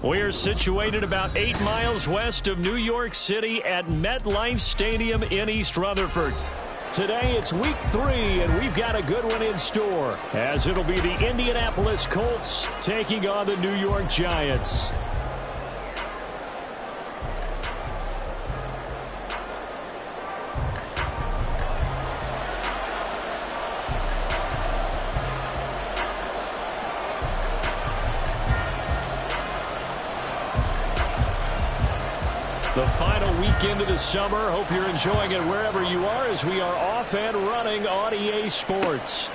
We're situated about 8 miles west of New York City at MetLife Stadium in East Rutherford. Today it's week 3, and we've got a good one in store, as it'll be the Indianapolis Colts taking on the New York Giants. The final weekend of the summer. Hope you're enjoying it wherever you are as we are off and running on EA Sports.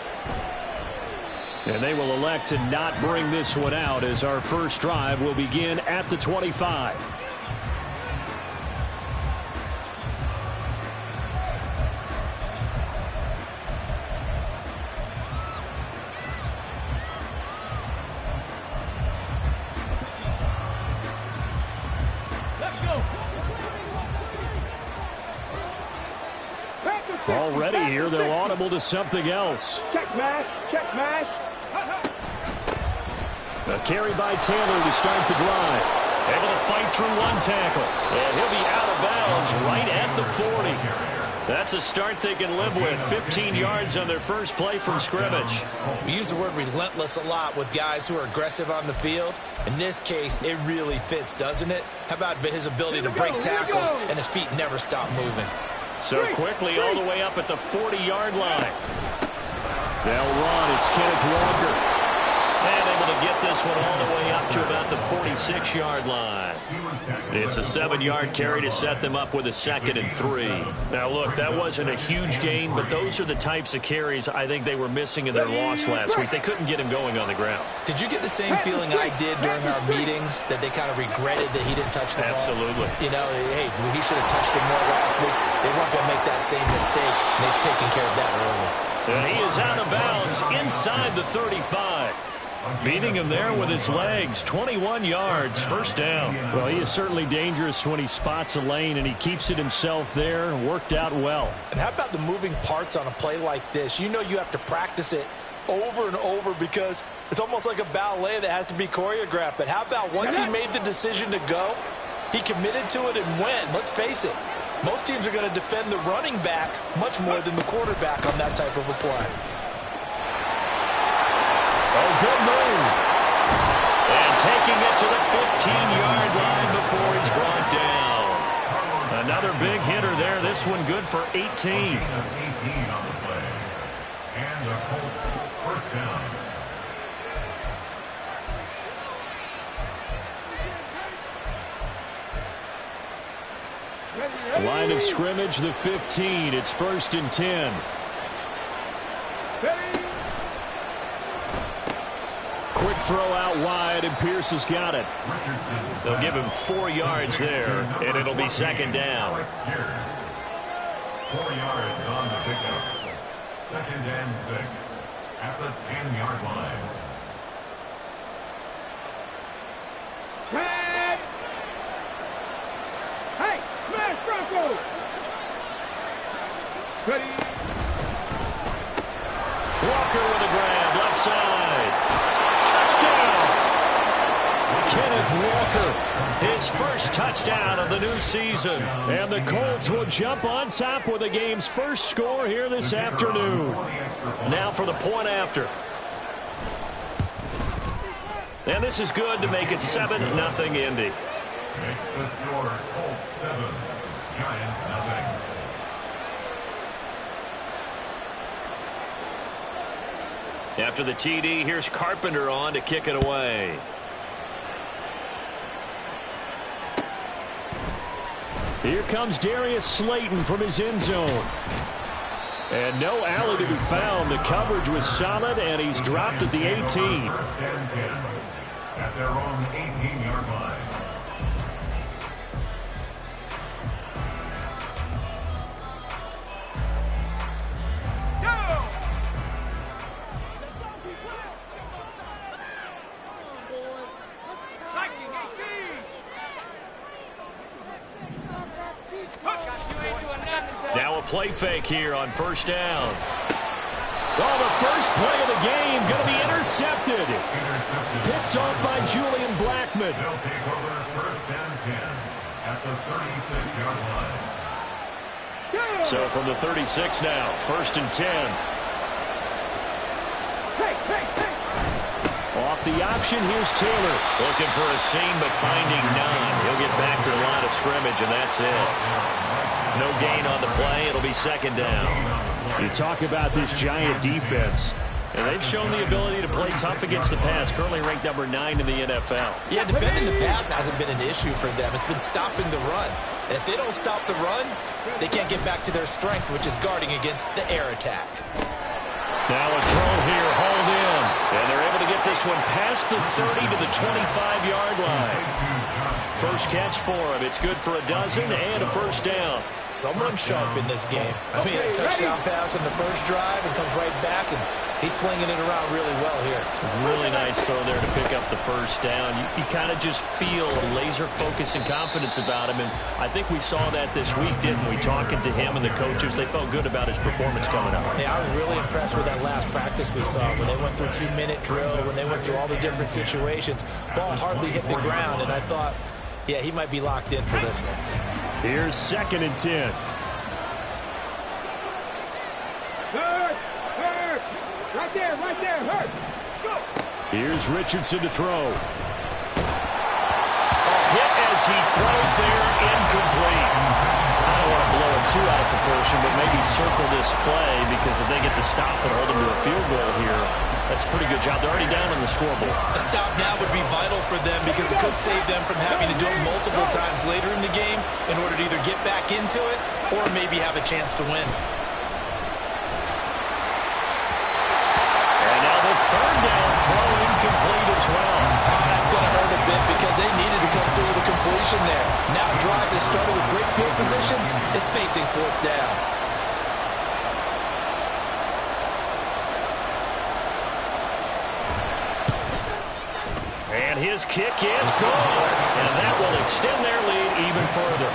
And they will elect to not bring this one out as our first drive will begin at the 25. Already here, they'll audible to something else. Check mash, check mash. A carry by Taylor to start the drive. Able to fight through one tackle. And he'll be out of bounds right at the 40. That's a start they can live with. 15 yards on their first play from scrimmage. We use the word relentless a lot with guys who are aggressive on the field. In this case, it really fits, doesn't it? How about his ability to break tackles and his feet never stop moving? So quickly all the way up at the 40-yard line. They'll run. It's Kenneth Walker. And able to get this one all the way up to about the 46-yard line. It's a 7-yard carry to set them up with a 2nd and 3. Now, look, that wasn't a huge gain, but those are the types of carries I think they were missing in their loss last week. They couldn't get him going on the ground. Did you get the same feeling I did during our meetings, that they kind of regretted that he didn't touch the ball? Absolutely. You know, hey, he should have touched it more last week. They weren't going to make that same mistake, and they've taken care of that early. And he is out of bounds inside the 35. Beating him there with his legs. 21 yards, first down. Well, he is certainly dangerous when he spots a lane, and he keeps it himself there. Worked out well. And how about the moving parts on a play like this? You know you have to practice it over and over because it's almost like a ballet that has to be choreographed. But how about once he made the decision to go, he committed to it and went. Let's face it, most teams are going to defend the running back much more than the quarterback on that type of a play. Oh, good move. And taking it to the 15-yard line before he's brought down. Another big hitter there. This one good for 18. 18 on the play. And the Colts first down. Line of scrimmage, the 15. It's 1st and 10. Quick throw out wide, and Pierce has got it. They'll give him 4 yards there, and it'll be 2nd down. 4 yards on the pickup. 2nd and 6 at the 10-yard line. Tag! Hey, smash Bronco! Steady. Walker with a grab, left side. Touchdown! Kenneth Walker, his first touchdown of the new season. And the Colts will jump on top with the game's first score here this afternoon. Now for the point after. And this is good to make it 7-0 Indy. Makes the score Colts 7, Giants nothing. After the TD, here's Carpenter on to kick it away. Here comes Darius Slayton from his end zone. And no alley to be found. The coverage was solid, and he's dropped at the 18. 1st and 10 at their own 18-yard line. Now a play fake here on 1st down. Oh, the first play of the game going to be intercepted. Picked off by Julian Blackmon. They'll take over first and 10 at the 36-yard line. So from the 36 now, first and 10. Off the option, here's Taylor. Looking for a seam, but finding none. He'll get back to the line of scrimmage, and that's it. No gain on the play. It'll be second down. You talk about this Giant defense. And they've shown the ability to play tough against the pass, currently ranked number 9 in the NFL. Yeah, defending the pass hasn't been an issue for them. It's been stopping the run. And if they don't stop the run, they can't get back to their strength, which is guarding against the air attack. Now a throw here, hauled in. And they're able to get this one past the 30 to the 25-yard line. First catch for him. It's good for a dozen and a first down. Someone sharp in this game. I mean, a touchdown pass on the first drive and comes right back, and he's flinging it around really well here. Really nice throw there to pick up the first down. You kind of just feel laser focus and confidence about him, and I think we saw that this week, didn't we? Talking to him and the coaches, they felt good about his performance coming up. Yeah, I was really impressed with that last practice we saw when they went through 2-minute drill, when they went through all the different situations. Ball hardly hit the ground, and I thought, yeah, he might be locked in for this one. Here's second and 10. Hurt! Right there, hurt! Let's go! Here's Richardson to throw. Hit as he throws there, incomplete. I don't want to blow it too out of proportion, but maybe circle this play, because if they get the stop and hold them to a field goal here, that's a pretty good job. They're already down on the scoreboard. A stop now would be vital for them, because it could save them from having to do it multiple times later in the game in order to either get back into it or maybe have a chance to win. And now the third down throw incomplete as well. That's going to hurt a bit because they needed to come through with a completion there. Now a drive that started with great field position is facing fourth down. And his kick is good. And that will extend their lead even further.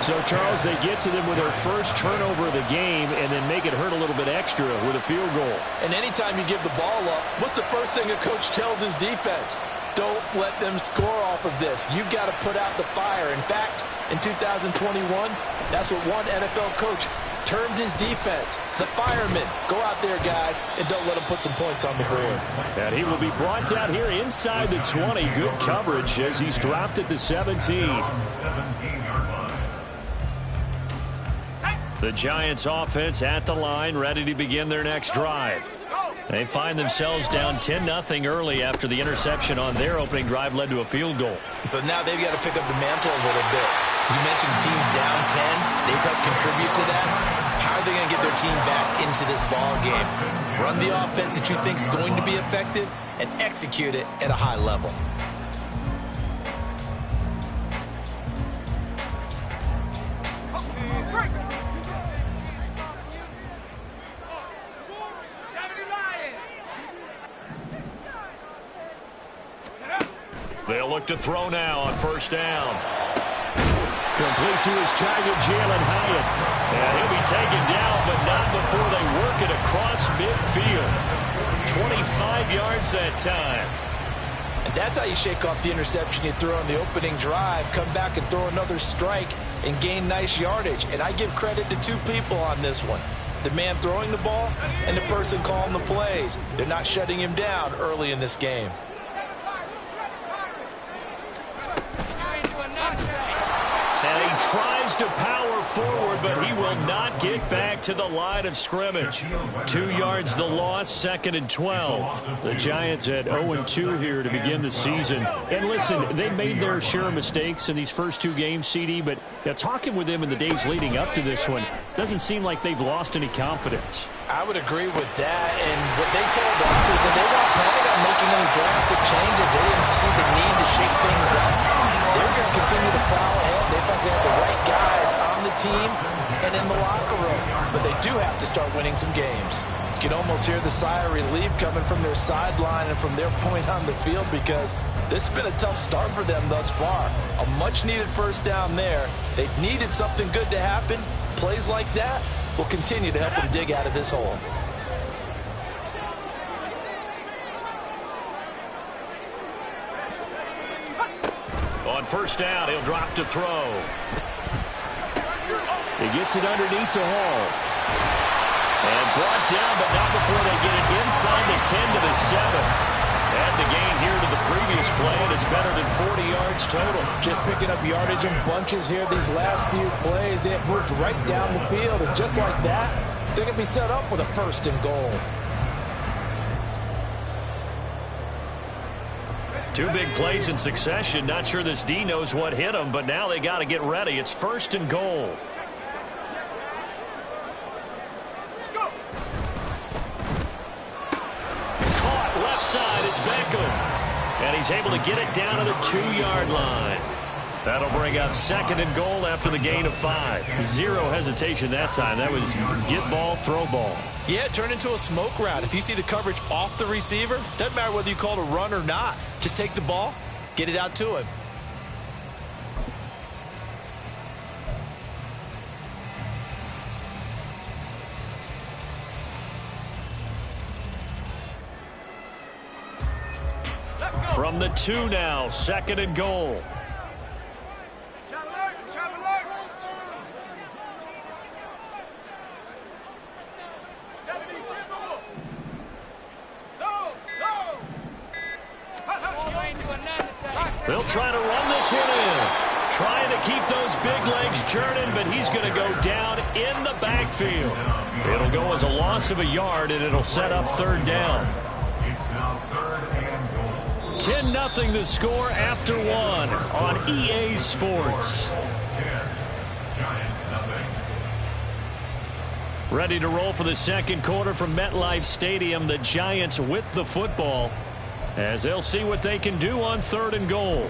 So, Charles, they get to them with their first turnover of the game and then make it hurt a little bit extra with a field goal. And anytime you give the ball up, what's the first thing a coach tells his defense? Don't let them score off of this. You've got to put out the fire. In fact, in 2021, that's what one NFL coach termed his defense. The firemen. Go out there, guys, and don't let them put some points on the board. And he will be brought down here inside the 20. Good coverage as he's dropped at the 17. The Giants offense at the line, ready to begin their next drive. They find themselves down 10-0 early after the interception on their opening drive led to a field goal. So now they've got to pick up the mantle a little bit. You mentioned teams down 10. They've helped contribute to that. How are they going to get their team back into this ball game? Run the offense that you think is going to be effective and execute it at a high level. They'll look to throw now on first down. Complete to his giant Jalen Hyatt. And he'll be taken down, but not before they work it across midfield. 25 yards that time. And that's how you shake off the interception you threw on the opening drive, come back and throw another strike and gain nice yardage. And I give credit to two people on this one. The man throwing the ball and the person calling the plays. They're not shutting him down early in this game. And he tries to power forward, but he will not get back to the line of scrimmage. 2 yards the loss, second and 12. The Giants at 0-2 here to begin the season. And listen, they made their share of mistakes in these first two games, CD, but talking with them in the days leading up to this one, doesn't seem like they've lost any confidence. I would agree with that, and what they told us is that they weren't planning on making any drastic changes. They didn't see the need to shake things up. They were going to continue to plow ahead. They thought they had the right guys on the team and in the locker room, but they do have to start winning some games. You can almost hear the sigh of relief coming from their sideline and from their point on the field, because this has been a tough start for them thus far. A much-needed first down there. They needed something good to happen. Plays like that will continue to help them dig out of this hole. first down. He'll drop to throw. He gets it underneath to Hall. And brought down, but not before they get it inside the 10 to the 7. And the gain here to the previous play, and it's better than 40 yards total. Just picking up yardage in bunches here these last few plays. It moves right down the field, and just like that, they're going to be set up with a 1st and goal. 2 big plays in succession. Not sure this D knows what hit him, but now they got to get ready. It's 1st and goal. Caught left side. It's Beckham. And he's able to get it down to the 2-yard line. That'll bring up 2nd and goal after the gain of 5. Zero hesitation that time. That was get ball, throw ball. Yeah, it turned into a smoke route. If you see the coverage off the receiver, doesn't matter whether you call it a run or not. Just take the ball, get it out to him. From the 2 now, 2nd and goal. They'll try to run this one in. Trying to keep those big legs churning, but he's going to go down in the backfield. It'll go as a loss of a yard, and it'll set up 3rd down. It's now 3rd and goal. 10-0 the score after 1 on EA Sports. 10. Giants nothing. Ready to roll for the 2nd quarter from MetLife Stadium. The Giants with the football, as they'll see what they can do on 3rd and goal.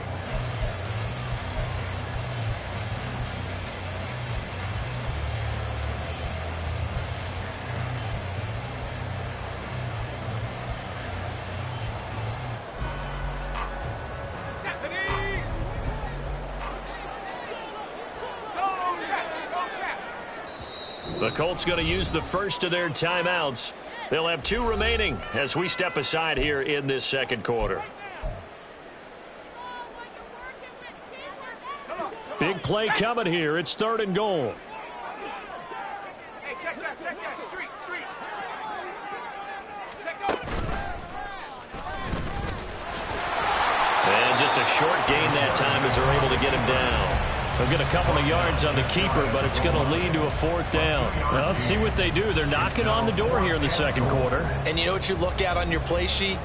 The Colts going to use the first of their timeouts. They'll have 2 remaining as we step aside here in this 2nd quarter. Big play coming here. It's 3rd and goal. Hey, check that. Street. And just a short gain that time as they're able to get him down. They'll get a couple of yards on the keeper, but it's going to lead to a 4th down. Well, let's see what they do. They're knocking on the door here in the 2nd quarter. And you know what you look at on your play sheet?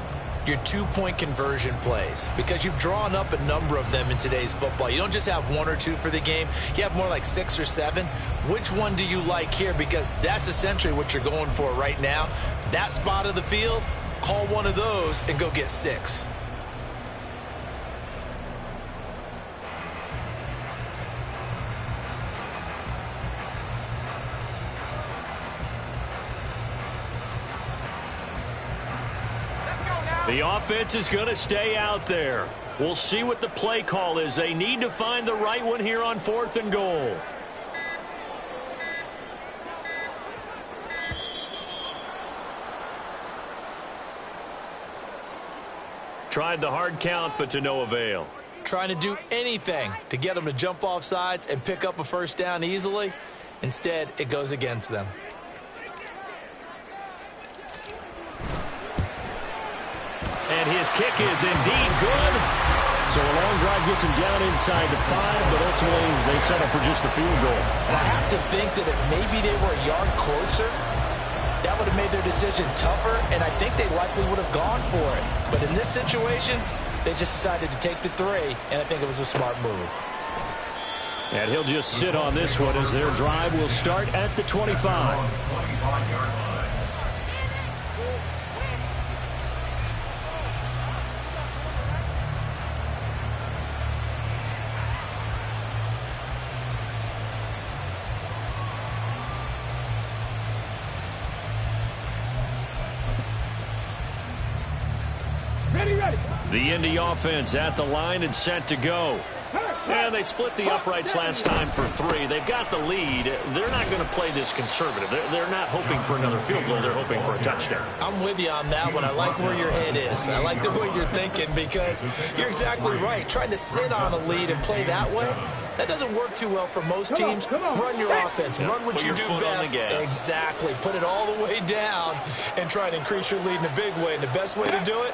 Your 2-point conversion plays, because you've drawn up a number of them in today's football. You don't just have 1 or 2 for the game. You have more like 6 or 7. Which one do you like here? Because that's essentially what you're going for right now. That spot of the field, call one of those and go get 6. The offense is going to stay out there. We'll see what the play call is. They need to find the right one here on 4th and goal. Tried the hard count, but to no avail. Trying to do anything to get them to jump off sides and pick up a 1st down easily. Instead, it goes against them. And his kick is indeed good. So a long drive gets him down inside the 5, but ultimately they settle for just the field goal. And I have to think that if maybe they were a yard closer, that would have made their decision tougher, and I think they likely would have gone for it. But in this situation, they just decided to take the 3, and I think it was a smart move. And he'll just sit on this one as their drive will start at the 25. 25-yard line. Ready. The Indy offense at the line and set to go. Hurt. And they split the uprights last time for 3. They've got the lead. They're not going to play this conservative. They're not hoping for another field goal. They're hoping for a touchdown. I'm with you on that one. I like where your head is. I like the way you're thinking because you're exactly right. Trying to sit on a lead and play that way, that doesn't work too well for most teams. Run your offense. Run what you do best. Exactly. Put it all the way down and try and increase your lead in a big way. And the best way to do it,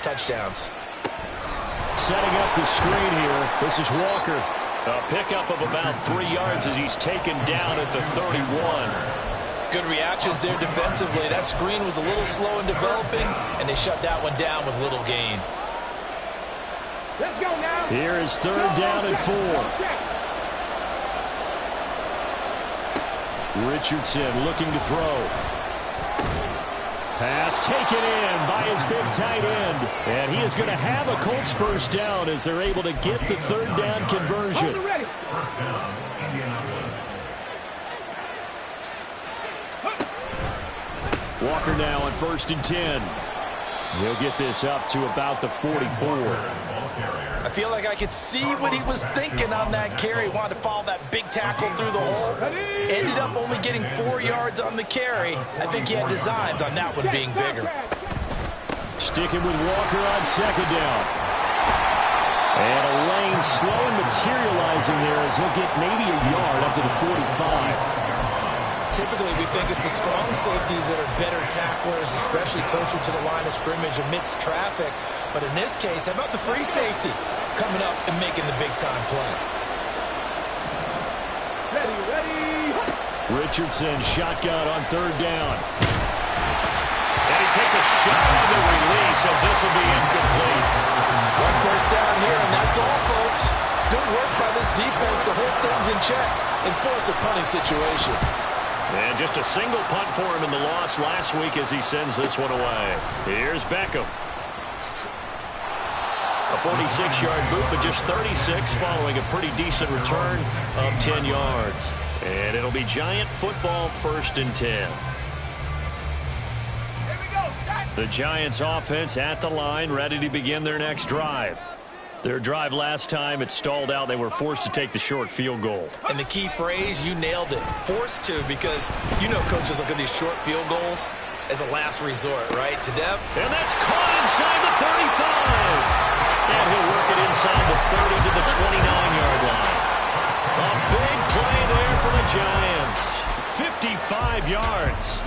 touchdowns. Setting up the screen here. This is Walker. A pickup of about 3 yards as he's taken down at the 31. Good reactions there defensively. That screen was a little slow in developing, and they shut that one down with little gain. Let's go now. Here is 3rd down and 4. Richardson looking to throw. Pass taken in by his big tight end. And he is going to have a Colts first down as they're able to get the 3rd down conversion. First down, Indianapolis. Walker now on 1st and 10. He'll get this up to about the 44. I feel like I could see what he was thinking on that carry. Wanted to follow that big tackle through the hole. Ended up only getting 4 yards on the carry. I think he had designs on that one being bigger. Sticking with Walker on 2nd down. And a lane slow and materializing there as he'll get maybe a yard up to the 45. Typically, we think it's the strong safeties that are better tacklers, especially closer to the line of scrimmage amidst traffic. But in this case, how about the free safety coming up and making the big-time play? Ready. Richardson shotgun on 3rd down. And he takes a shot on the release as this will be incomplete. One first down here, and that's all, folks. Good work by this defense to hold things in check and force a punting situation. And just a single punt for him in the loss last week as he sends this one away. Here's Beckham. A 46-yard boot, but just 36 following a pretty decent return of 10 yards. And it'll be Giant football 1st and 10. The Giants offense at the line, ready to begin their next drive. Their drive last time, it stalled out. They were forced to take the short field goal. And the key phrase, you nailed it. Forced to, because you know coaches look at these short field goals as a last resort, right, to them. And that's caught inside the 35. And he'll work it inside the 30 to the 29-yard line. A big play there for the Giants. 55 yards.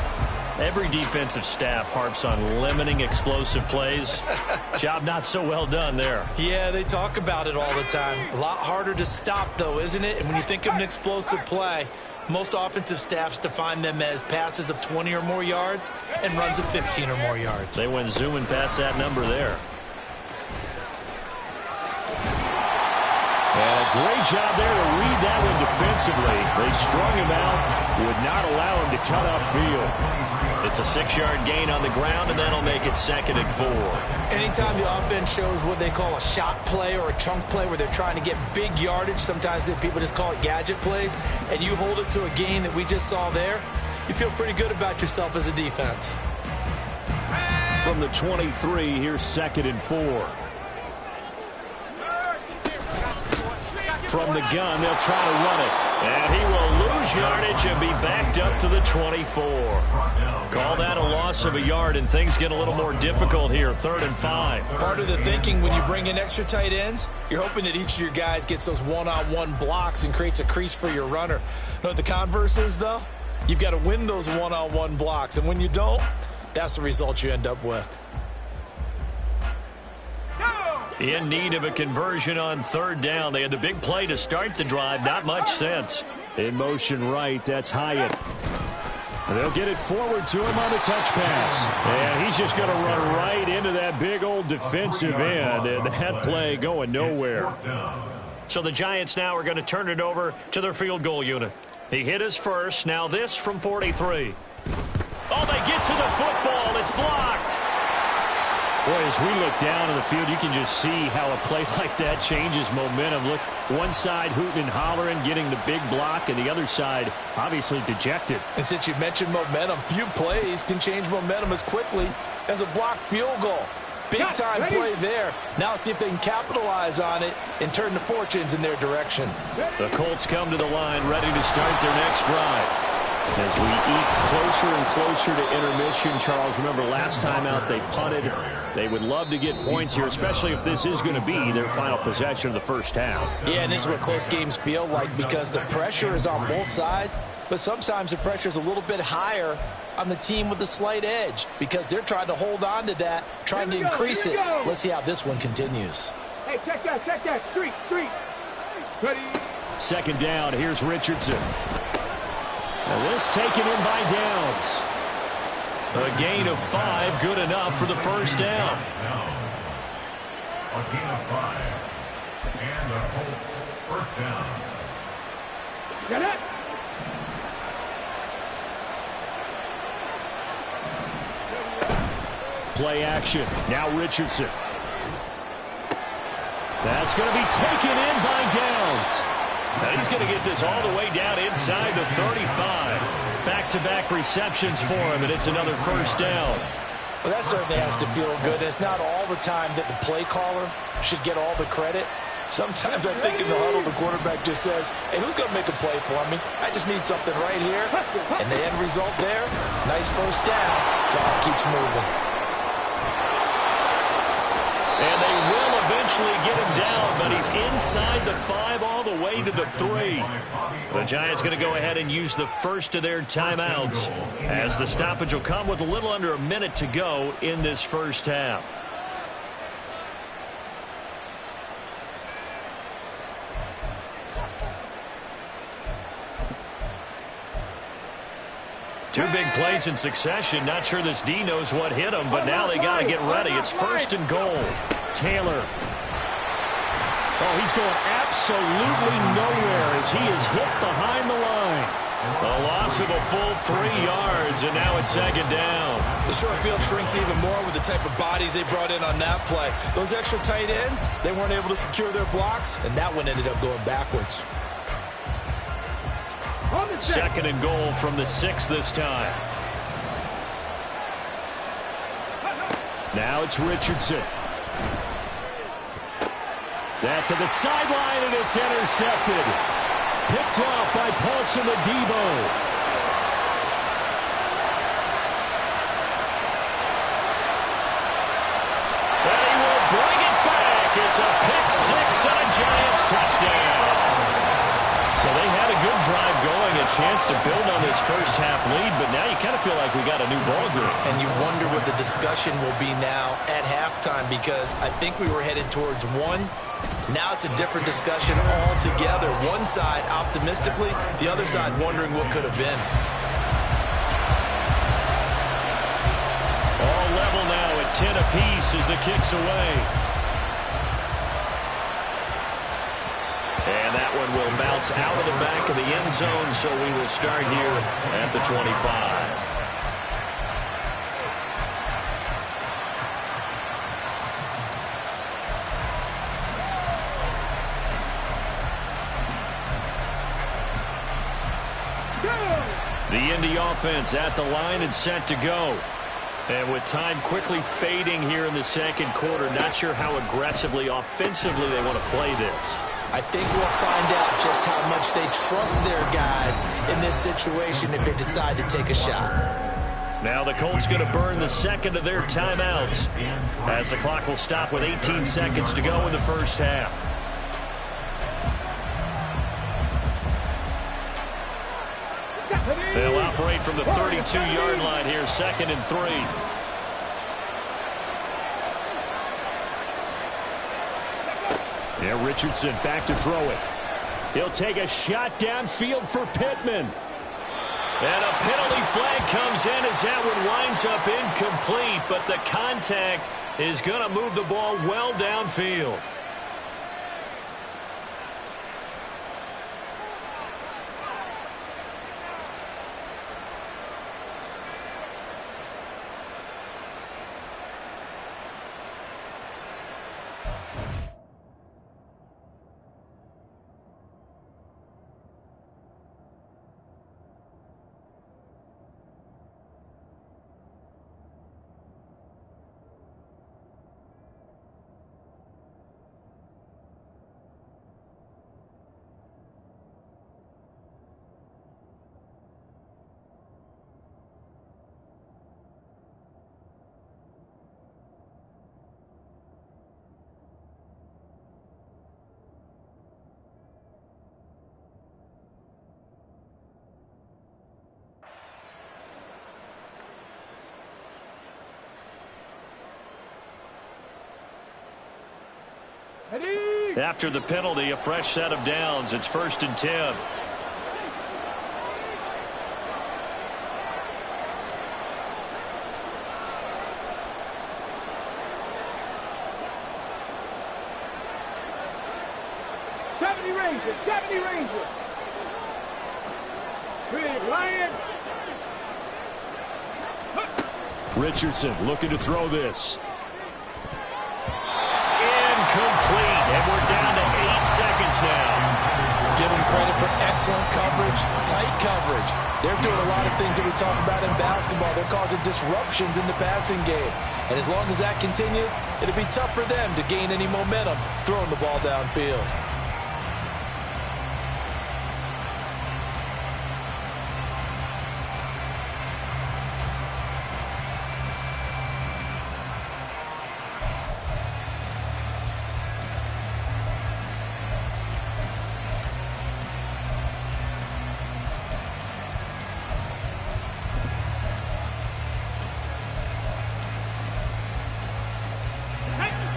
Every defensive staff harps on limiting explosive plays. Job not so well done there. Yeah, they talk about it all the time. A lot harder to stop, though, isn't it? And when you think of an explosive play, most offensive staffs define them as passes of 20 or more yards and runs of 15 or more yards. They went zooming past that number there. And a great job there to read that one defensively. They strung him out, would not allow him to cut upfield. It's a 6-yard gain on the ground, and that'll make it 2nd and 4. Anytime the offense shows what they call a shot play or a chunk play where they're trying to get big yardage, sometimes people just call it gadget plays, and you hold it to a gain that we just saw there, you feel pretty good about yourself as a defense. From the 23, here's 2nd and 4. From the gun, they'll try to run it. And he will lose yardage and be backed up to the 24. Call that a loss of a yard, and things get a little more difficult here, 3rd and 5. Part of the thinking when you bring in extra tight ends, you're hoping that each of your guys gets those one-on-one blocks and creates a crease for your runner. You know what the converse is, though? You've got to win those one-on-one blocks, and when you don't, that's the result you end up with. In need of a conversion on 3rd down. They had the big play to start the drive. Not much sense. In motion right, that's Hyatt. And they'll get it forward to him on the touch pass. And he's just going to run right into that big old defensive end. And that play going nowhere. So the Giants now are going to turn it over to their field goal unit. He hit his first. Now this from 43. Oh, they get to the football. It's blocked. Boy, as we look down in the field, you can just see how a play like that changes momentum. Look, one side hooting and hollering, getting the big block, and the other side obviously dejected. And since you mentioned momentum, few plays can change momentum as quickly as a blocked field goal. big-time play there. Now see if they can capitalize on it and turn the fortunes in their direction. The Colts come to the line, ready to start their next drive. As we eke closer and closer to intermission, Charles, remember last time out they punted. They would love to get points here, especially if this is going to be their final possession of the first half. Yeah, and this is what close games feel like because the pressure is on both sides, but sometimes the pressure is a little bit higher on the team with the slight edge because they're trying to hold on to that, trying to increase it. Let's see how this one continues. Hey, check that. Street. Ready. Second down, here's Richardson. Now this taken in by Downs. A gain of 5, good enough for the first down. A gain of 5. And the Colts first down. Get it. Play action. Now Richardson. That's going to be taken in by Downs. Now he's going to get this all the way down inside the 35. Back-to-back receptions for him, and it's another first down. Well, that certainly has to feel good. It's not all the time that the play caller should get all the credit. Sometimes I think in the huddle, the quarterback just says, hey, who's going to make a play for me? I just need something right here. And the end result there, nice first down. Drive keeps moving. And they will eventually get him down, but he's inside the 5 all the way to the 3. The Giants going to go ahead and use the first of their timeouts as the stoppage will come with a little under a minute to go in this first half. Two big plays in succession. Not sure this D knows what hit him, but now they got to get ready. It's first and goal. Taylor. Oh, he's going absolutely nowhere as he is hit behind the line. A loss of a full 3 yards, and now it's second down. The short field shrinks even more with the type of bodies they brought in on that play. Those extra tight ends, they weren't able to secure their blocks, and that one ended up going backwards. Second and goal from the 6 this time. Now it's Richardson. That to the sideline, and it's intercepted. Picked off by Paulson Adebo. And he will bring it back. It's a pick 6 and a Giants touchdown. So they had a good drive going, a chance to build on this first half lead, but now you kind of feel like we got a new ball game. And you wonder what the discussion will be now at halftime because I think we were headed towards 1. Now it's a different discussion altogether. One side optimistically, the other side wondering what could have been. All level now at 10 apiece as the kick's away. And that one will bounce out of the back of the end zone, so we will start here at the 25. The Indy offense at the line and set to go. And with time quickly fading here in the second quarter, not sure how aggressively, offensively they want to play this. I think we'll find out just how much they trust their guys in this situation if they decide to take a shot. Now the Colts going to burn the second of their timeouts as the clock will stop with 18 seconds to go in the first half. They'll operate from the 32-yard line here, second and 3. Yeah, Richardson back to throw it. He'll take a shot downfield for Pittman. And a penalty flag comes in as that one winds up incomplete, but the contact is going to move the ball well downfield. After the penalty, a fresh set of downs. It's 1st and 10. Rangers, 70 Rangers. Big Lions. Richardson looking to throw this. Incomplete, and we're down to 8 seconds now. Give them credit for excellent coverage, tight coverage. They're doing a lot of things that we talk about in basketball. They're causing disruptions in the passing game. And as long as that continues, it'll be tough for them to gain any momentum throwing the ball downfield.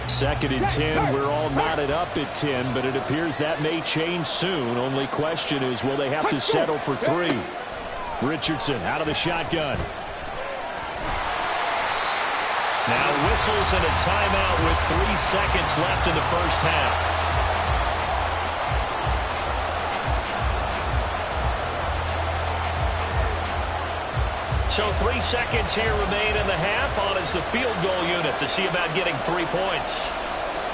Second and 10. We're all knotted up at 10, but it appears that may change soon. Only question is, will they have to settle for 3? Richardson out of the shotgun. Now whistles and a timeout with 3 seconds left in the first half. So 3 seconds here remain in the half. On is the field goal unit to see about getting 3 points.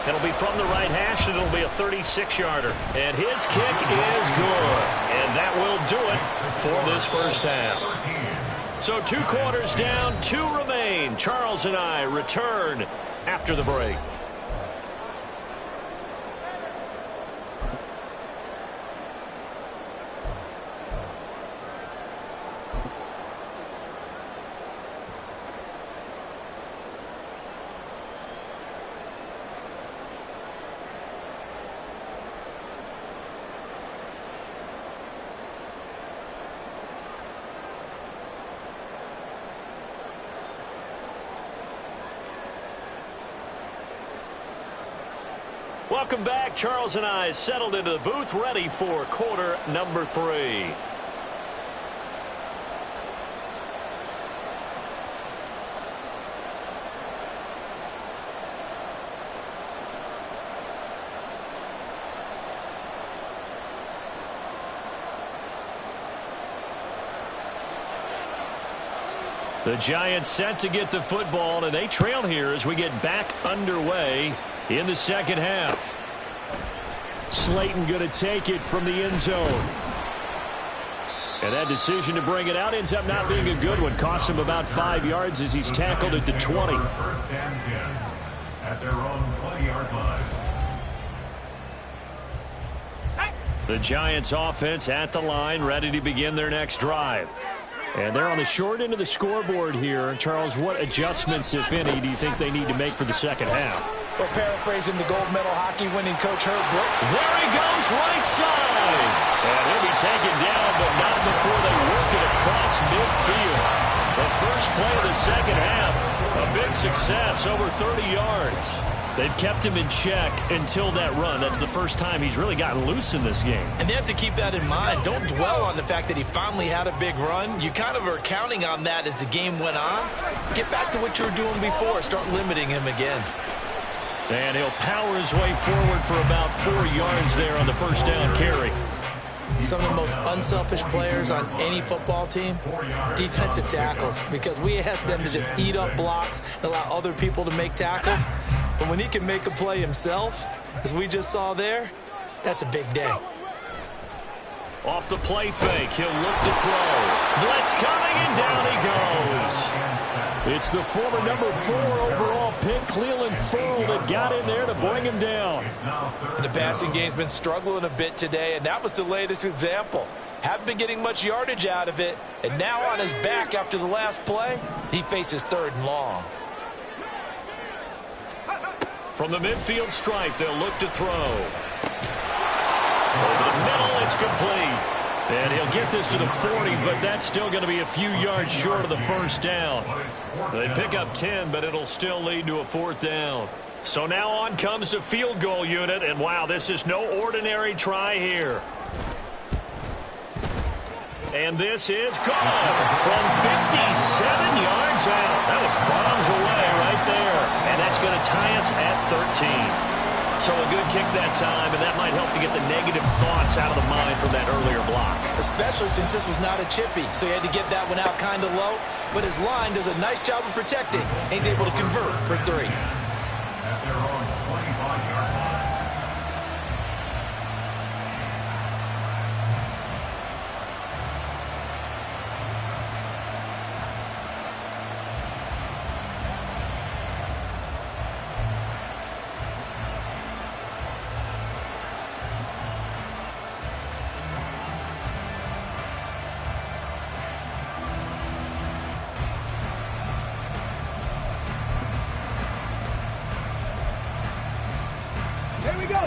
It'll be from the right hash, and it'll be a 36-yarder. And his kick is good. And that will do it for this first half. So 2 quarters down, 2 remain. Charles and I return after the break. Welcome back. Charles and I settled into the booth, ready for quarter number 3. The Giants set to get the football, and they trail here as we get back underway in the second half. Slayton going to take it from the end zone. And that decision to bring it out ends up not being a good one. Costs him about 5 yards as he's tackled at the 20. First and 10 at their own 20-yard line. The Giants offense at the line, ready to begin their next drive. And they're on the short end of the scoreboard here. Charles, what adjustments, if any, do you think they need to make for the second half? Well, paraphrasing the gold medal hockey winning coach Herb Brooks. There he goes, right side. And he'll be taken down, but not before they work it across midfield. The first play of the second half, a big success, over 30 yards. They've kept him in check until that run. That's the first time he's really gotten loose in this game. And they have to keep that in mind. Don't dwell on the fact that he finally had a big run. You kind of are counting on that as the game went on. Get back to what you were doing before. Start limiting him again. And he'll power his way forward for about 4 yards there on the first down carry. Some of the most unselfish players on any football team, defensive tackles, because we ask them to just eat up blocks and allow other people to make tackles. But when he can make a play himself, as we just saw there, that's a big day. Off the play fake, he'll look to throw. Blitz coming, and down he goes. It's the former number 4 overall pick, Cleveland Ferrell, that got in there to bring him down. And the passing game's been struggling a bit today, and that was the latest example. Haven't been getting much yardage out of it, and now on his back after the last play, he faces 3rd and long. From the midfield stripe, they'll look to throw. Over the middle, it's complete. And he'll get this to the 40, but that's still going to be a few yards short of the first down. They pick up 10, but it'll still lead to a 4th down. So now on comes the field goal unit, and wow, this is no ordinary try here. And this is gone from 57 yards out. That was bombs away right there. And that's going to tie us at 13. So a good kick that time, and that might help to get the negative thoughts out of the mind from that earlier block. Especially since this was not a chippy, so he had to get that one out kind of low. But his line does a nice job of protecting. He's able to convert for 3. At their own 25-yard line.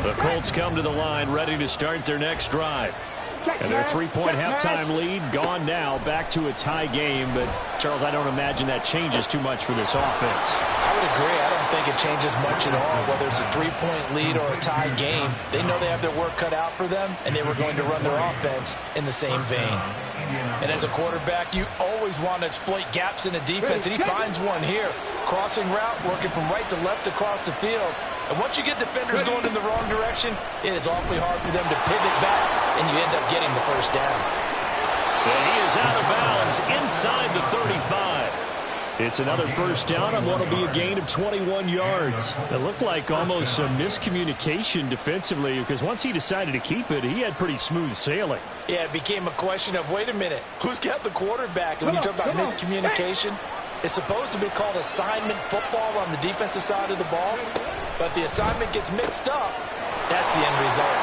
The Colts come to the line ready to start their next drive. And their 3-point halftime lead gone now, back to a tie game. But, Charles, I don't imagine that changes too much for this offense. I would agree. I don't think it changes much at all, whether it's a 3-point lead or a tie game. They know they have their work cut out for them, and they were going to run their offense in the same vein. And as a quarterback, you always want to exploit gaps in the defense, and he finds one here. Crossing route, working from right to left across the field. And once you get defenders going in the wrong direction, it is awfully hard for them to pivot back, and you end up getting the first down. And he is out of bounds inside the 35. It's another first down on what will be a gain of 21 yards. It looked like almost a miscommunication defensively, because once he decided to keep it, he had pretty smooth sailing. Yeah, it became a question of, wait a minute, who's got the quarterback? And when you talk about miscommunication, it's supposed to be called assignment football on the defensive side of the ball. But the assignment gets mixed up. That's the end result.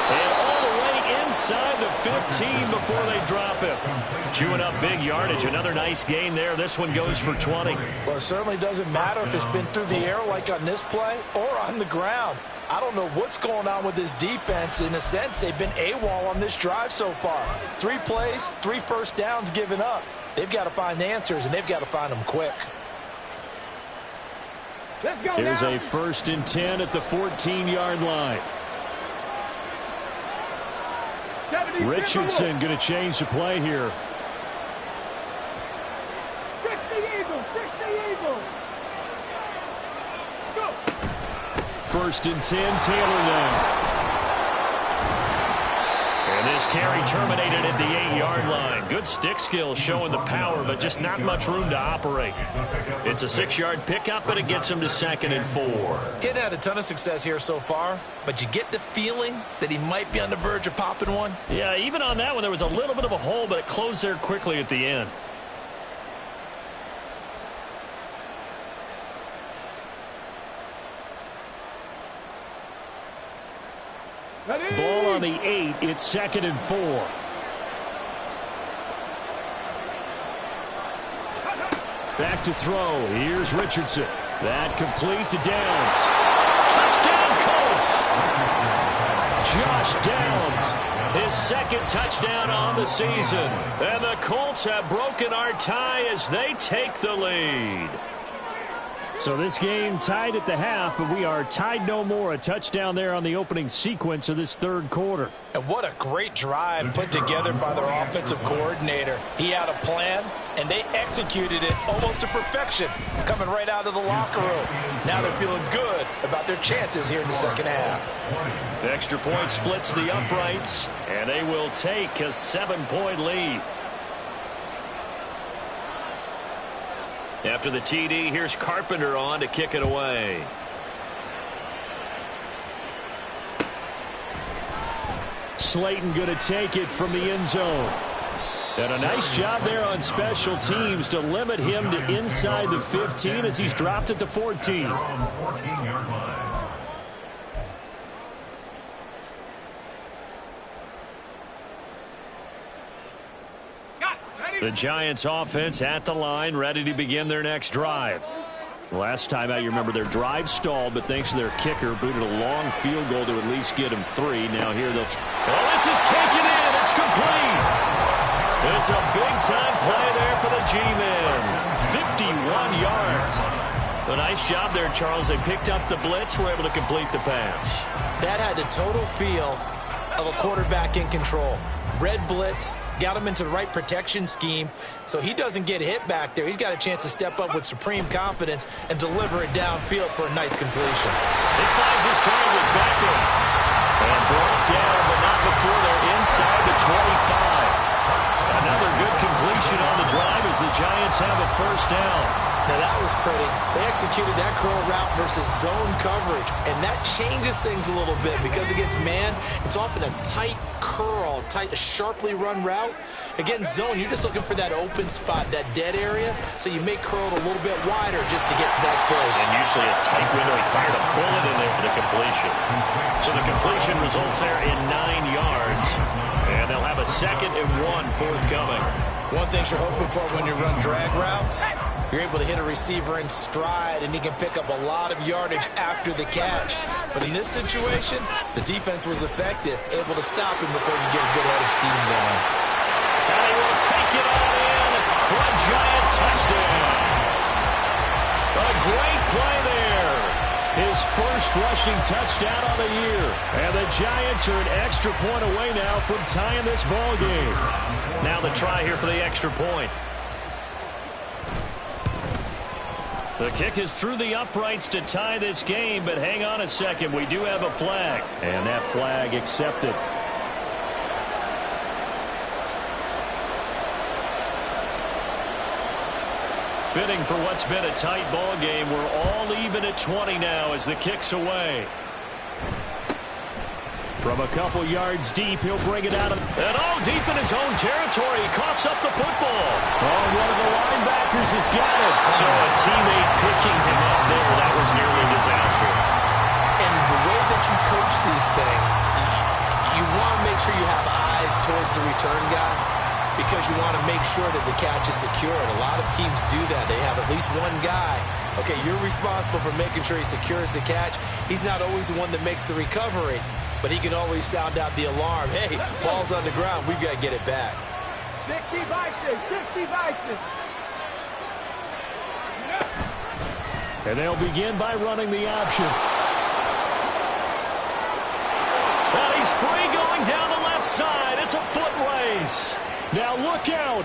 And all the way inside the 15 before they drop him. Chewing up big yardage. Another nice gain there. This one goes for 20. Well, it certainly doesn't matter if it's been through the air like on this play or on the ground. I don't know what's going on with this defense. In a sense, they've been AWOL on this drive so far. 3 plays, 3 first downs given up. They've got to find answers, and they've got to find them quick. Here's a 1st and 10 at the 14-yard line. Richardson going to change the play here. Fix the Eagles! Fix the Eagles! Let's go! 1st and 10, Taylor now. And this carry terminated at the 8-yard line. Good stick skills showing the power, but just not much room to operate. It's a 6-yard pickup, but it gets him to 2nd and 4. He hadn't had a ton of success here so far, but you get the feeling that he might be on the verge of popping one. Yeah, even on that one, there was a little bit of a hole, but it closed there quickly at the end. Ball on the 8. It's 2nd and 4. Back to throw. Here's Richardson. That complete to Downs. Touchdown, Colts! Josh Downs, his 2nd touchdown on the season. And the Colts have broken our tie as they take the lead. So this game tied at the half, but we are tied no more. A touchdown there on the opening sequence of this 3rd quarter. And what a great drive put together by their offensive coordinator. He had a plan, and they executed it almost to perfection, coming right out of the locker room. Now they're feeling good about their chances here in the 2nd half. The extra point splits the uprights, and they will take a 7-point lead. After the TD, here's Carpenter on to kick it away. Slayton going to take it from the end zone. And a nice job there on special teams to limit him to inside the 15 as he's dropped at the 14. On the 14-yard line. The Giants offense at the line, ready to begin their next drive. Last time out, you remember their drive stalled, but thanks to their kicker, booted a long field goal to at least get him 3. Now here they'll... Oh, this is taken in. It's complete. It's a big-time play there for the G-Men. 51 yards. A nice job there, Charles. They picked up the blitz, were able to complete the pass. That had the total feel of a quarterback in control. Red blitz, got him into the right protection scheme, so he doesn't get hit back there. He's got a chance to step up with supreme confidence and deliver it downfield for a nice completion. He finds his target, Beckham. And brought down, but not before they're inside the 25. Another good completion on the drive as the Giants have a first down. Now that was pretty. They executed that curl route versus zone coverage, and that changes things a little bit because against man, it's often a tight curl, sharply run route. Against zone, you're just looking for that open spot, that dead area, so you may curl it a little bit wider just to get to that place. And usually a tight window. He fired a bullet in there for the completion. So the completion results there in 9 yards, and they'll have a 2nd and 1 forthcoming. One thing you're hoping for when you run drag routes, you're able to hit a receiver in stride, and he can pick up a lot of yardage after the catch. But in this situation, the defense was effective, able to stop him before you get a good head of steam going. And he will take it all in for a Giant touchdown. A great play there. His first rushing touchdown of the year. And the Giants are an extra point away now from tying this ball game. Now the try here for the extra point. The kick is through the uprights to tie this game, but hang on a second. We do have a flag. And that flag accepted. Fitting for what's been a tight ball game. We're all even at 20 now as the kick's away. From a couple yards deep, he'll bring it out of and all deep in his own territory. He coughs up the football. Oh, one of the linebackers has got it. So a teammate picking him up there, that was nearly a disaster. And the way that you coach these things, you want to make sure you have eyes towards the return guy because you want to make sure that the catch is secured. A lot of teams do that. They have at least one guy. Okay, you're responsible for making sure he secures the catch. He's not always the one that makes the recovery, but he can always sound out the alarm. Hey, ball's on the ground. We've got to get it back. 60 Vikings, 60 Vikings. And they'll begin by running the option. And he's free going down the left side. It's a foot race. Now look out.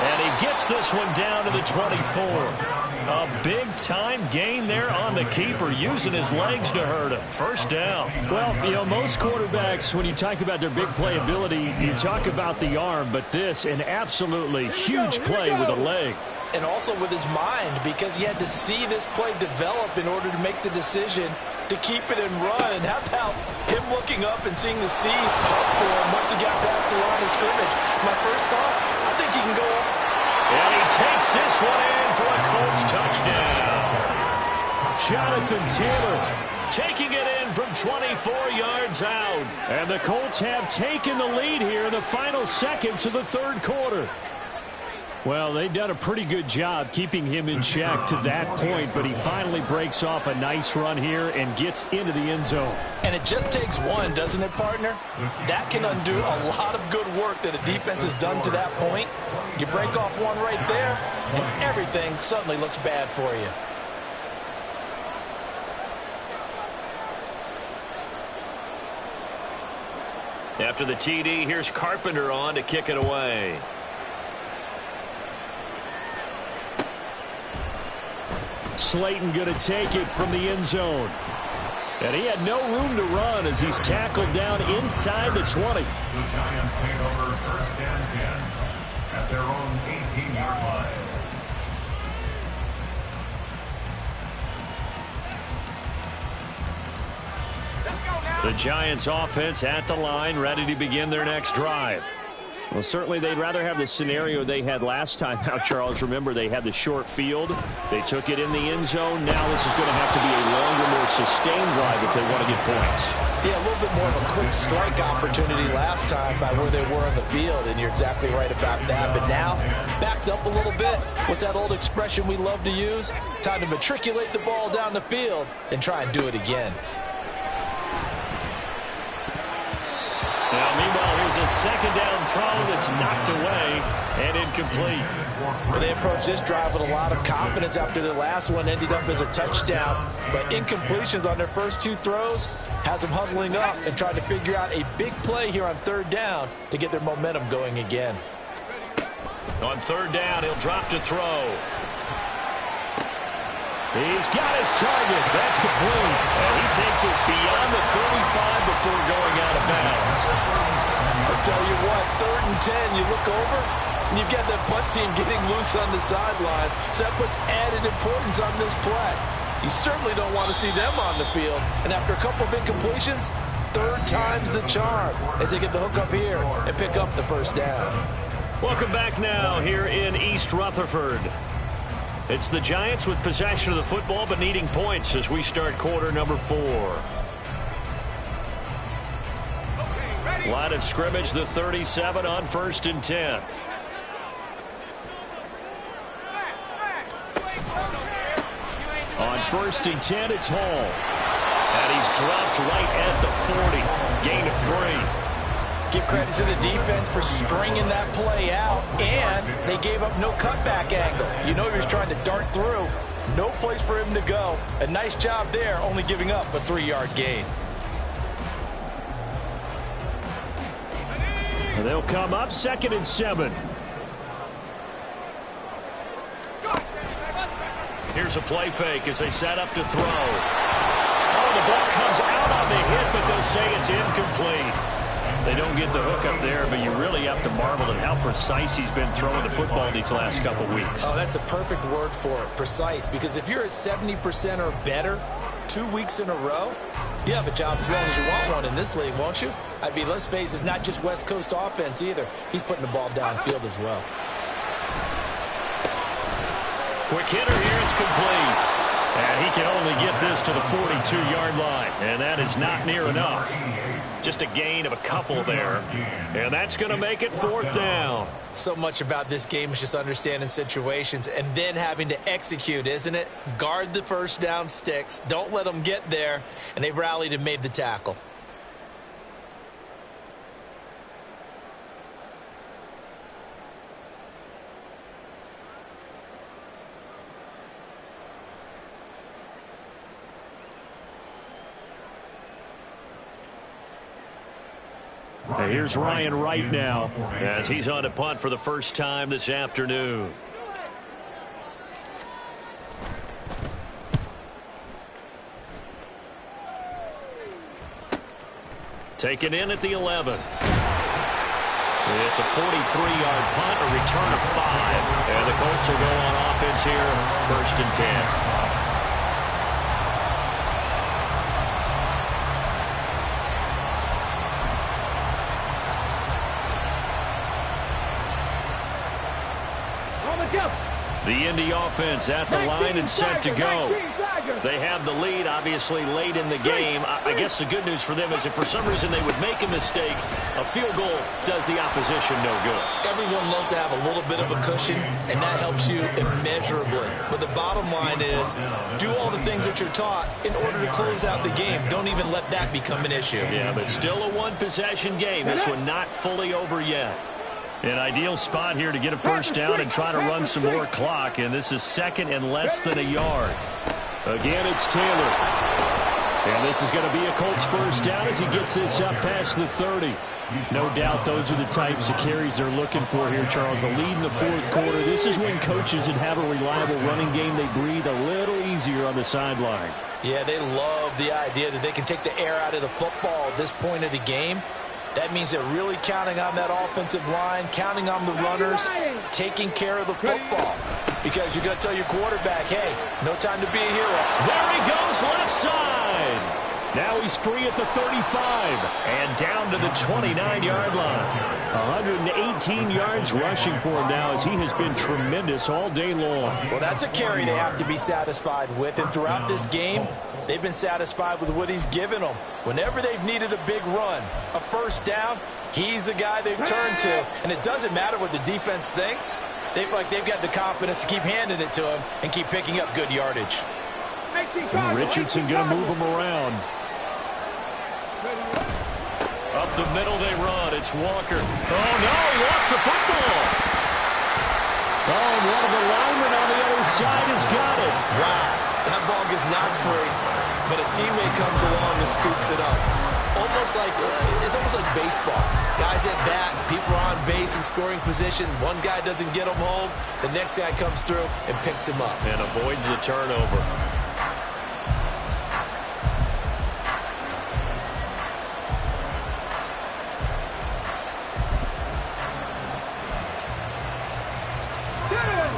And he gets this one down to the 24. A big-time gain there on the keeper, using his legs to hurt him. First down. Well, you know, most quarterbacks, when you talk about their big playability, you talk about the arm, but this, an absolutely huge play with a leg. And also with his mind, because he had to see this play develop in order to make the decision to keep it and run. And how about him looking up and seeing the C's pump for him once he got past the line of scrimmage? My first thought, I think he can go up. And he takes this one in for a Colts touchdown. Jonathan Taylor taking it in from 24 yards out. And the Colts have taken the lead here in the final seconds of the third quarter. Well, they've done a pretty good job keeping him in check to that point, but he finally breaks off a nice run here and gets into the end zone. And it just takes one, doesn't it, partner? That can undo a lot of good work that a defense has done to that point. You break off one right there, and everything suddenly looks bad for you. After the TD, here's Carpenter on to kick it away. Slayton going to take it from the end zone. And he had no room to run as he's tackled down inside the 20. The Giants take over 1st and 10 at their own 18-yard line. The Giants offense at the line, ready to begin their next drive. Well, certainly they'd rather have the scenario they had last time out, Charles. Remember, they had the short field. They took it in the end zone. Now this is going to have to be a longer, more sustained drive if they want to get points. Yeah, a little bit more of a quick strike opportunity last time by where they were on the field, and you're exactly right about that. But now, backed up a little bit. What's that old expression we love to use? Time to matriculate the ball down the field and try and do it again. Now, meanwhile, here's is a second down throw that's knocked away and incomplete. Well, they approached this drive with a lot of confidence after the last one ended up as a touchdown. But incompletions on their first two throws has them huddling up and trying to figure out a big play here on third down to get their momentum going again. On third down, he'll drop to throw. He's got his target. That's complete. And he takes us beyond the 35 before going out of bounds. I'll tell you what, 3rd and 10, you look over, and you've got that punt team getting loose on the sideline. So that puts added importance on this play. You certainly don't want to see them on the field. And after a couple of incompletions, 3rd time's the charm as they get the hook up here and pick up the first down. Welcome back now here in East Rutherford. It's the Giants with possession of the football but needing points as we start quarter number 4. Line of scrimmage, the 37 on 1st and 10. On 1st and 10, it's Hall. And he's dropped right at the 40. Gain of 3. Give credit to the defense for stringing that play out, and they gave up no cutback angle. You know he was trying to dart through. No place for him to go. A nice job there, only giving up a 3-yard gain. And they'll come up 2nd and 7. Here's a play fake as they set up to throw. Oh, the ball comes out on the hit, but they'll say it's incomplete. They don't get the hook up there, but you really have to marvel at how precise he's been throwing the football these last couple weeks. Oh, that's the perfect word for it, precise, because if you're at 70% or better 2 weeks in a row, you have a job as long as you want one in this league, won't you? I mean, let's face it, it's not just West Coast offense either. He's putting the ball downfield as well. Quick hitter here, it's complete. And he can only get this to the 42-yard line, and that is not near enough. Just a gain of a couple there, and that's going to make it 4th down. So much about this game is just understanding situations and then having to execute, isn't it? Guard the first down sticks. Don't let them get there, and they rallied and made the tackle. And here's Ryan Wright now as he's on a punt for the first time this afternoon. Taken in at the 11. It's a 43-yard punt, a return of 5. And the Colts will go on offense here, 1st and 10. The Indy offense at the line and set to go. They have the lead, obviously, late in the game. I guess the good news for them is if for some reason they would make a mistake, a field goal does the opposition no good. Everyone loves to have a little bit of a cushion, and that helps you immeasurably. But the bottom line is, do all the things that you're taught in order to close out the game. Don't even let that become an issue. Yeah, but still a one-possession game. This one not fully over yet. An ideal spot here to get a first down and try to run some more clock, and this is 2nd and less than a yard. Again, it's Taylor. And this is going to be a Colts first down as he gets this up past the 30. No doubt those are the types of carries they're looking for here, Charles. The lead in the 4th quarter. This is when coaches that have a reliable running game, they breathe a little easier on the sideline. Yeah, they love the idea that they can take the air out of the football at this point of the game. That means they're really counting on that offensive line, counting on the runners, taking care of the football. Because you're going to tell your quarterback, hey, no time to be a hero. There he goes, left side. Now he's free at the 35 and down to the 29-yard line. 118 yards rushing for him now as he has been tremendous all day long. Well, that's a carry they have to be satisfied with. And throughout this game, they've been satisfied with what he's given them. Whenever they've needed a big run, a first down, he's the guy they've turned to. And it doesn't matter what the defense thinks. They feel like they've got the confidence to keep handing it to him and keep picking up good yardage. And Richardson going to move him around. Up the middle they run. It's Walker. Oh, no, he lost the football. Oh, and one of the linemen on the other side has got it. Wow, that ball gets knocked free, but a teammate comes along and scoops it up. It's almost like baseball. Guys at bat, people are on base in scoring position. One guy doesn't get him home. The next guy comes through and picks him up. And avoids the turnover.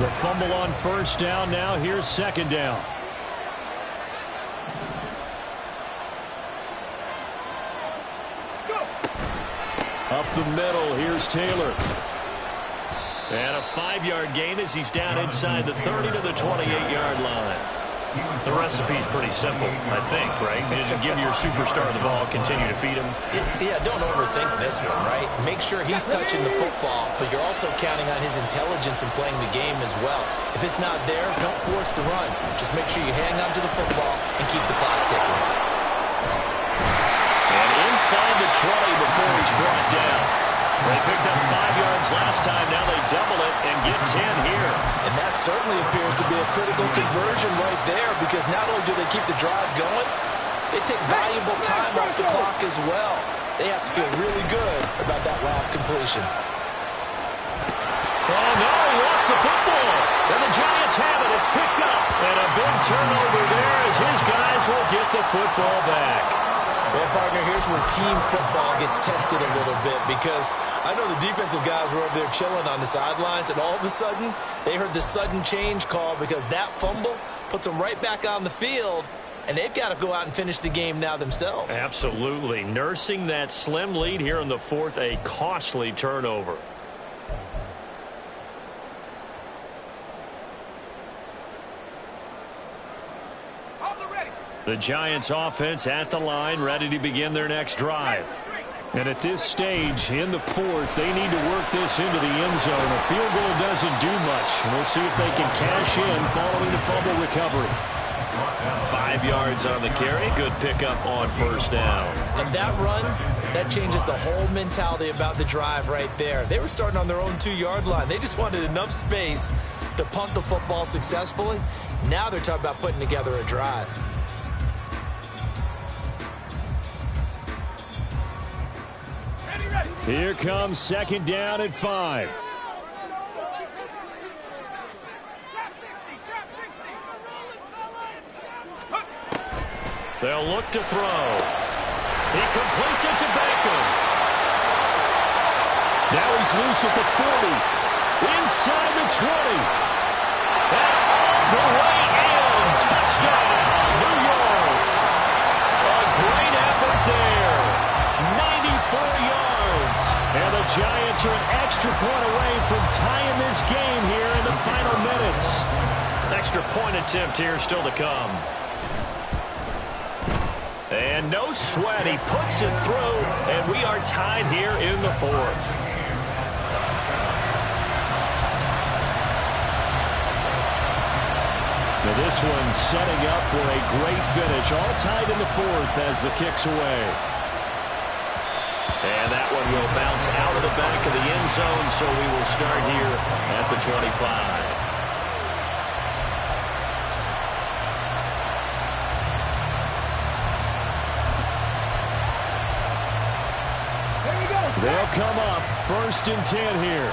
The fumble on first down. Now here's second down. Up the middle, here's Taylor. And a 5-yard gain as he's down inside the 30 to the 28-yard line. The recipe's pretty simple, I think, right? Just give your superstar the ball, continue to feed him. Yeah, don't overthink this one, right? Make sure he's touching the football, but you're also counting on his intelligence in playing the game as well. If it's not there, don't force the run. Just make sure you hang on to the football and keep the clock ticking. And inside the 20 before he's brought down. They picked up 5 yards last time. Now they double it and get 10 here. And that certainly appears to be a critical conversion right there, because not only do they keep the drive going, they take valuable time off the clock as well. They have to feel really good about that last completion. Oh, no, he lost the football. And the Giants have it. It's picked up. And a big turnover there as his guys will get the football back. Well, partner, here's where team football gets tested a little bit, because I know the defensive guys were over there chilling on the sidelines, and all of a sudden, they heard the sudden change call because that fumble puts them right back on the field, and they've got to go out and finish the game now themselves. Absolutely. Nursing that slim lead here in the fourth, a costly turnover. The Giants offense at the line, ready to begin their next drive. And at this stage, in the fourth, they need to work this into the end zone. A field goal doesn't do much. We'll see if they can cash in following the fumble recovery. 5 yards on the carry. Good pickup on first down. And that run, that changes the whole mentality about the drive right there. They were starting on their own 2-yard line. They just wanted enough space to punt the football successfully. Now they're talking about putting together a drive. Here comes second down at 5. They'll look to throw. He completes it to Beckham. Now he's loose at the 40. Inside the 20. And all the way in. Touchdown, New York. A great effort there. 94 yards. And the Giants are an extra point away from tying this game here in the final minutes. Extra point attempt here still to come. And no sweat. He puts it through, and we are tied here in the fourth. Now this one setting up for a great finish. All tied in the fourth as the kick's away. And that one will bounce out of the back of the end zone, so we will start here at the 25. They'll come up 1st and 10 here.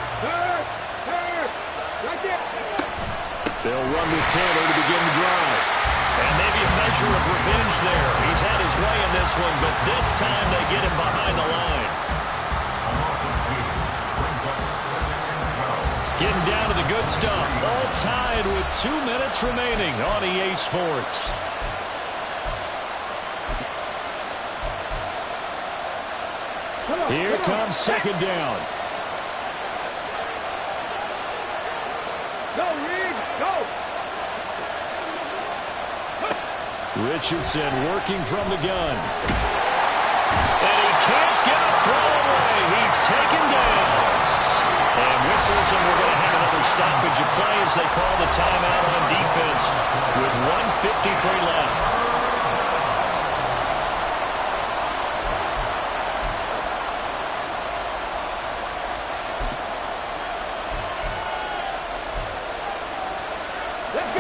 Right there. They'll run with Taylor to begin the drive. And maybe a measure of revenge there. He's had his way in this one, but this time they get him behind the line. Getting down to the good stuff. All tied with 2 minutes remaining on EA Sports. Here comes second down. Go, Reed, go. Richardson working from the gun. And he can't get a throw away. He's taken down. And whistles, and we're going to have another stoppage of play as they call the timeout on defense with 1:53 left.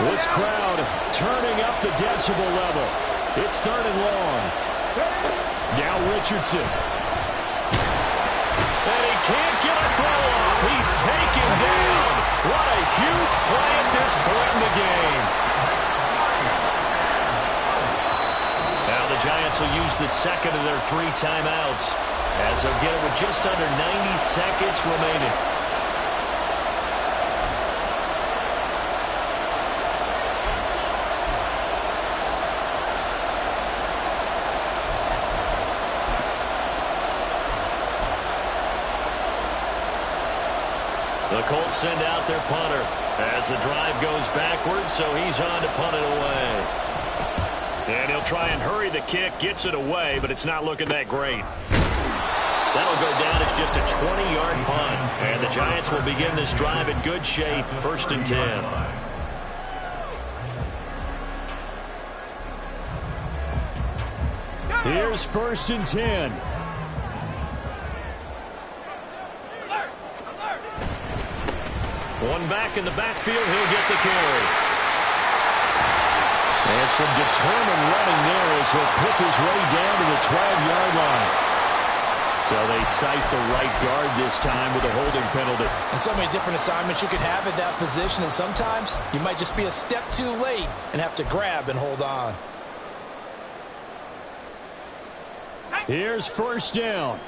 This crowd turning up the decibel level. It's 3rd and long. Now Richardson. And he can't get a throw off. He's taken down. What a huge play at this point in the game. Now the Giants will use the second of their 3 timeouts as they'll get it with just under 90 seconds remaining. The Colts send out their punter as the drive goes backwards, so he's on to punt it away. And he'll try and hurry the kick, gets it away, but it's not looking that great. That'll go down as just a 20-yard punt, and the Giants will begin this drive in good shape, 1st and 10. Here's 1st and 10. One back in the backfield, he'll get the carry. And some determined running there as he'll pick his way down to the 12-yard line. So they cite the right guard this time with a holding penalty. And so many different assignments you could have at that position, and sometimes you might just be a step too late and have to grab and hold on. Here's 1st down.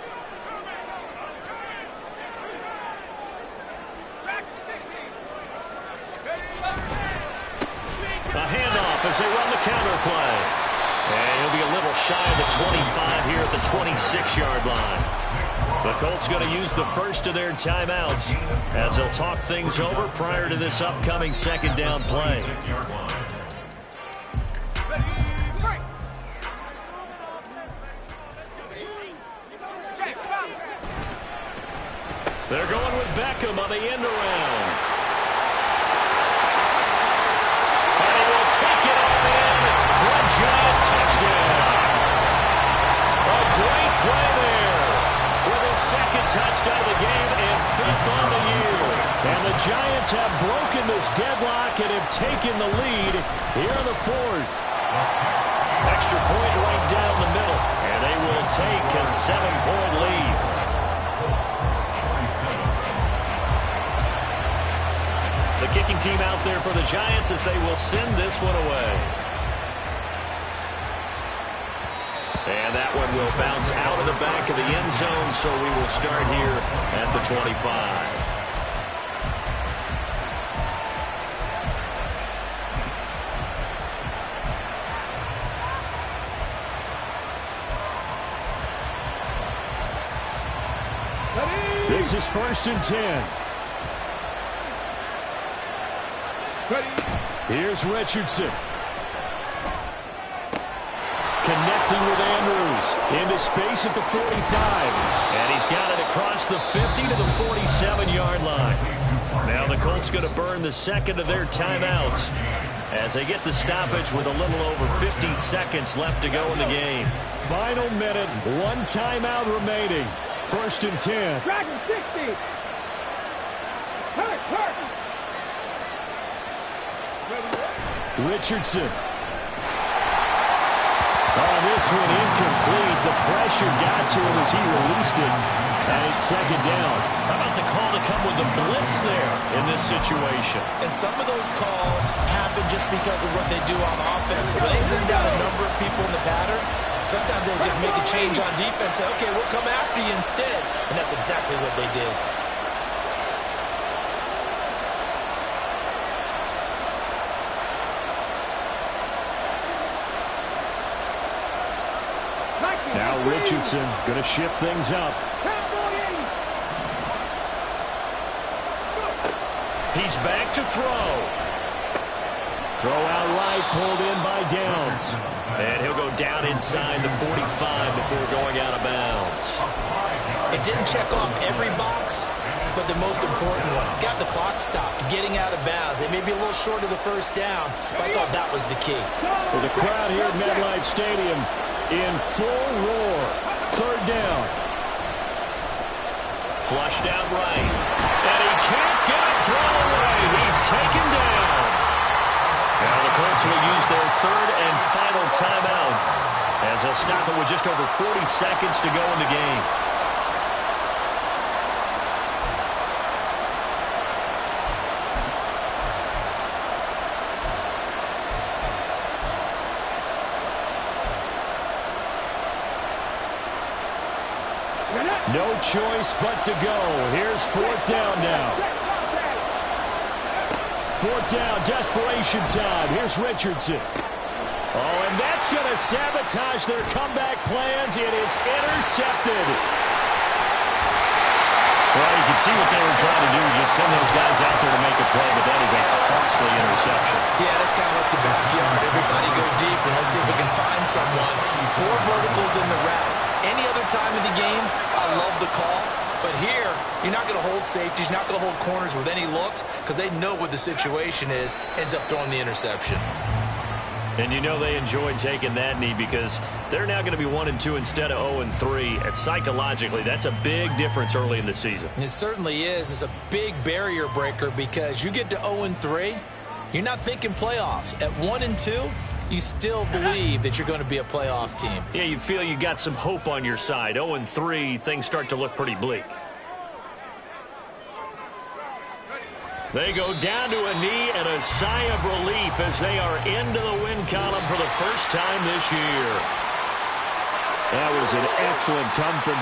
A handoff as they run the counter play. And he'll be a little shy of the 25 here at the 26-yard line. The Colts going to use the first of their timeouts as they'll talk things over prior to this upcoming 2nd down play. They're going with Beckham on the end around. And he will take it all in for a Giant touchdown. A great play there with his 2nd touchdown of the game and 5th on the year. And the Giants have broken this deadlock and have taken the lead here in the 4th. Extra point right down the middle, and they will take a 7-point lead. The kicking team out there for the Giants as they will send this one away. And that one will bounce out of the back of the end zone, so we will start here at the 25. This is 1st and 10. Here's Richardson. Connecting with Andrews. Into space at the 45. And he's got it across the 50 to the 47-yard line. Now the Colts going to burn the 2nd of their timeouts as they get the stoppage with a little over 50 seconds left to go in the game. Final minute, 1 timeout remaining. 1st and 10. Dragon 60. Hurt. Richardson. Oh, this one incomplete. The pressure got to him as he released it. And it's 2nd down. How about the call to come with the blitz there in this situation? And some of those calls happen just because of what they do on offense. When they send out a number of people in the pattern, sometimes they just make a change on defense. Say, okay, we'll come after you instead. And that's exactly what they did. Now Richardson going to shift things up. He's back to throw. Throw out right, pulled in by Downs. And he'll go down inside the 45 before going out of bounds. It didn't check off every box, but the most important one. Got the clock stopped, getting out of bounds. It may be a little short of the 1st down, but I thought that was the key. With the crowd here at MetLife Stadium in full roar. 3rd down. Flushed out right. And he can't get it thrown away. He's taken down. They'll stop it with just over 40 seconds to go in the game. No choice but to go. Here's fourth down now. Fourth down, desperation time. Here's Richardson. Oh, and that's going to sabotage their comeback plans. It is intercepted. Well, you can see what they were trying to do. Just send those guys out there to make a play, but that is a costly interception. Yeah, that's kind of like the backyard. Everybody go deep, and let's see if we can find someone. 4 verticals in the route. Any other time of the game, I love the call. But here, you're not going to hold safeties, you're not going to hold corners with any looks because they know what the situation is, ends up throwing the interception. And you know they enjoyed taking that knee because they're now going to be 1-2 instead of 0-3. And psychologically, that's a big difference early in the season. It certainly is. It's a big barrier breaker because you get to 0-3, you're not thinking playoffs. At 1-2, you still believe that you're going to be a playoff team. Yeah, you feel you got some hope on your side. 0-3, things start to look pretty bleak. They go down to a knee and a sigh of relief as they are into the win column for the first time this year. That was an excellent come from